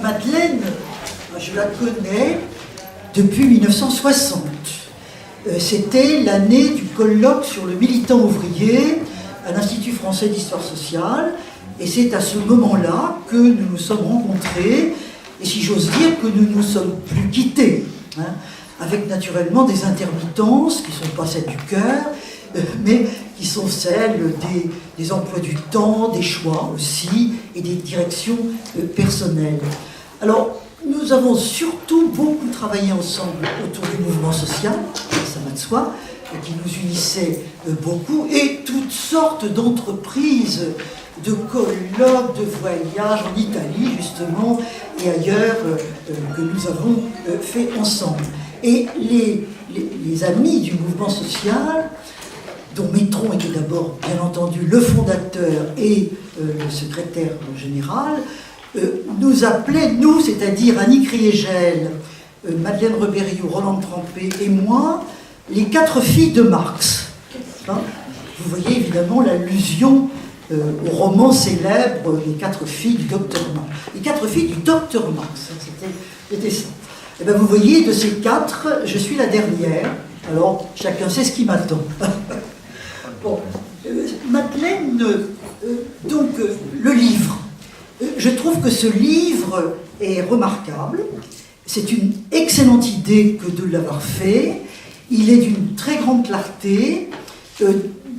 Madeleine, je la connais depuis 1960. C'était l'année du colloque sur le militant ouvrier à l'Institut français d'histoire sociale. Et c'est à ce moment-là que nous nous sommes rencontrés, et si j'ose dire que nous ne nous sommes plus quittés, hein, avec naturellement des intermittences qui ne sont pas celles du cœur, mais qui sont celles des emplois du temps, des choix aussi, et des directions personnelles. Alors, nous avons surtout beaucoup travaillé ensemble autour du mouvement social, ça va de soi, qui nous unissait beaucoup, et toutes sortes d'entreprises, de colloques, de voyages en Italie, justement, et ailleurs, que nous avons fait ensemble. Et les amis du mouvement social, dont Métron était d'abord, bien entendu, le fondateur et le secrétaire général, nous appelaient, nous, c'est-à-dire Annick Riegel, Madeleine Rebériou, Roland Trempé et moi, les 4 filles de Marx. Hein, vous voyez évidemment l'allusion au roman célèbre Les 4 filles du docteur Marx. Les 4 filles du docteur Marx, c'était ça. Et bien vous voyez, de ces 4, je suis la dernière. Alors, chacun sait ce qui m'attend. Bon, Madeleine, donc, le livre. Je trouve que ce livre est remarquable. C'est une excellente idée que de l'avoir fait. Il est d'une très grande clarté.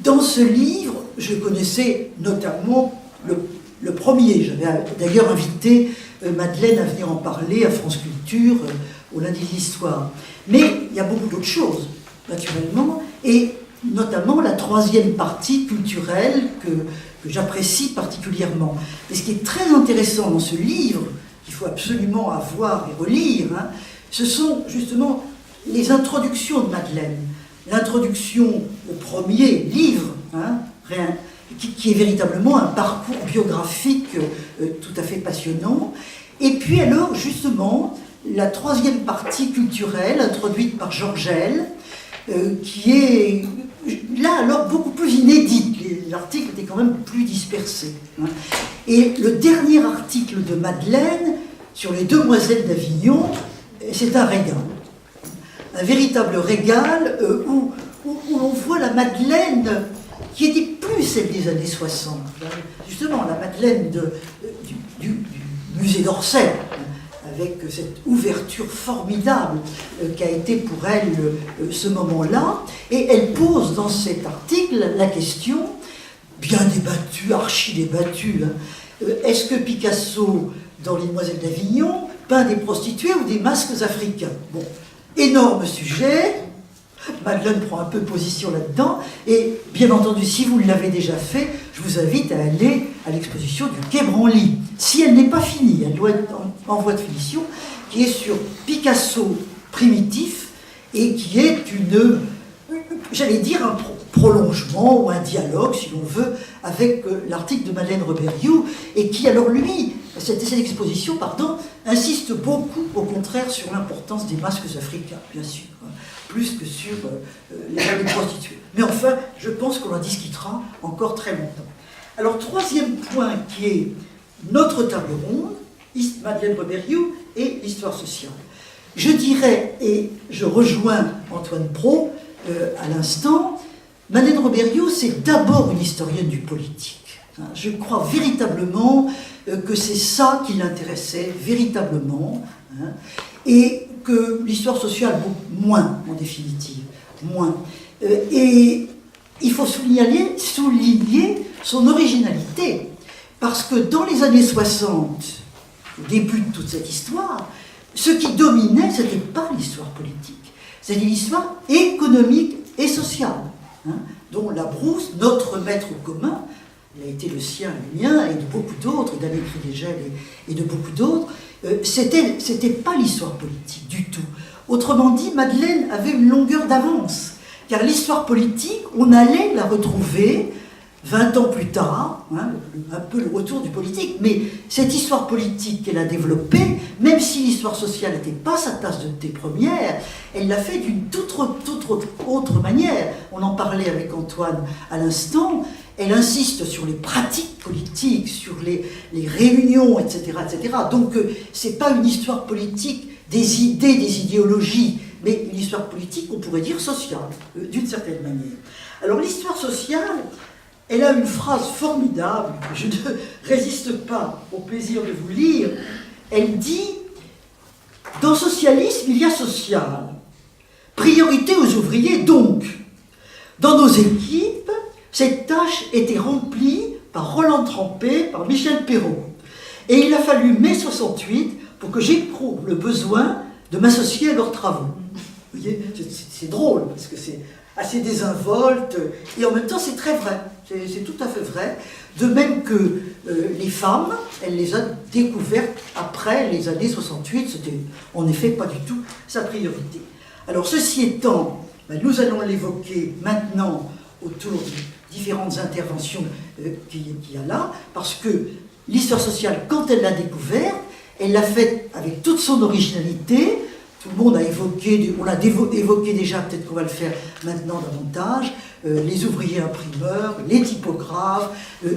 Dans ce livre, je connaissais notamment le premier. J'avais d'ailleurs invité Madeleine à venir en parler à France Culture au lundi de l'histoire. Mais il y a beaucoup d'autres choses, naturellement, et notamment la 3e partie culturelle que j'apprécie particulièrement. Et ce qui est très intéressant dans ce livre, qu'il faut absolument avoir et relire, hein, ce sont justement les introductions de Madeleine. L'introduction au premier livre, hein, qui est véritablement un parcours biographique tout à fait passionnant. Et puis alors, justement, la 3e partie culturelle, introduite par Georgel, qui est là alors beaucoup plus inédite. Les articles étaient quand même plus dispersés. Hein. Et le dernier article de Madeleine sur les demoiselles d'Avignon, c'est un régal. Un véritable régal où on voit la Madeleine qui était plus celle des années 60. Justement, la Madeleine du musée d'Orsay, avec cette ouverture formidable qu'a été pour elle ce moment-là. Et elle pose dans cet article la question, bien débattue, archi débattue, hein, est-ce que Picasso, dans Les Demoiselles d'Avignon, peint des prostituées ou des masques africains? Bon, énorme sujet. Madeleine prend un peu position là-dedans, et bien entendu, si vous l'avez déjà fait, je vous invite à aller à l'exposition du Quai Branly. Si elle n'est pas finie, elle doit être en voie de finition, qui est sur Picasso primitif, et qui est j'allais dire, un prolongement ou un dialogue, si l'on veut, avec l'article de Madeleine Rebériou, et qui, alors lui, cette exposition, insiste beaucoup, au contraire, sur l'importance des masques africains, bien sûr, hein, plus que sur les prostituées. Mais enfin, je pense qu'on en discutera encore très longtemps. Alors, 3e point qui est notre table ronde, Madeleine Rebériou et l'histoire sociale. Je dirais, et je rejoins Antoine Brault à l'instant, Madeleine Rebériou, c'est d'abord une historienne du politique. Je crois véritablement que c'est ça qui l'intéressait, véritablement, hein, et que l'histoire sociale, beaucoup moins, en définitive, moins. Et il faut souligner son originalité, parce que dans les années 60, au début de toute cette histoire, ce qui dominait, ce n'était pas l'histoire politique, c'était l'histoire économique et sociale, hein, dont Labrousse, notre maître commun, il a été le sien et le mien, et de beaucoup d'autres, d'Annick Riegel et de beaucoup d'autres, c'était pas l'histoire politique du tout. Autrement dit, Madeleine avait une longueur d'avance, car l'histoire politique, on allait la retrouver 20 ans plus tard, hein, un peu le retour du politique, mais cette histoire politique qu'elle a développée, même si l'histoire sociale n'était pas sa tasse de thé première, elle l'a fait d'une toute autre manière. On en parlait avec Antoine à l'instant. Elle insiste sur les pratiques politiques, sur les réunions, etc. etc. Donc ce n'est pas une histoire politique des idées, des idéologies, mais une histoire politique, on pourrait dire sociale, d'une certaine manière. Alors l'histoire sociale, elle a une phrase formidable, que je ne résiste pas au plaisir de vous lire. Elle dit « Dans socialisme, il y a social. Priorité aux ouvriers, donc. Dans nos équipes, cette tâche était remplie par Roland Trempé, par Michel Perrault. Et il a fallu mai 68 pour que j'éprouve le besoin de m'associer à leurs travaux. » Vous voyez, c'est drôle, parce que c'est assez désinvolte, et en même temps c'est très vrai, c'est tout à fait vrai, de même que les femmes, elle les a découvertes après les années 68, c'était en effet pas du tout sa priorité. Alors ceci étant, nous allons l'évoquer maintenant autour de différentes interventions qu'il y a là, parce que l'histoire sociale, quand elle l'a découverte, elle l'a faite avec toute son originalité. Tout le monde a évoqué, on l'a évoqué déjà, peut-être qu'on va le faire maintenant davantage, les ouvriers imprimeurs, les typographes,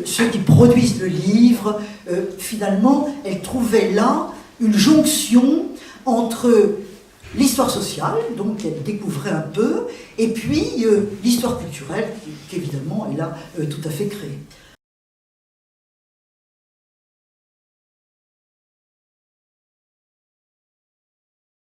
ceux qui produisent le livre. Finalement, elle trouvait là une jonction entre l'histoire sociale, donc elle découvrait un peu, et puis l'histoire culturelle, qui évidemment est là tout à fait créée.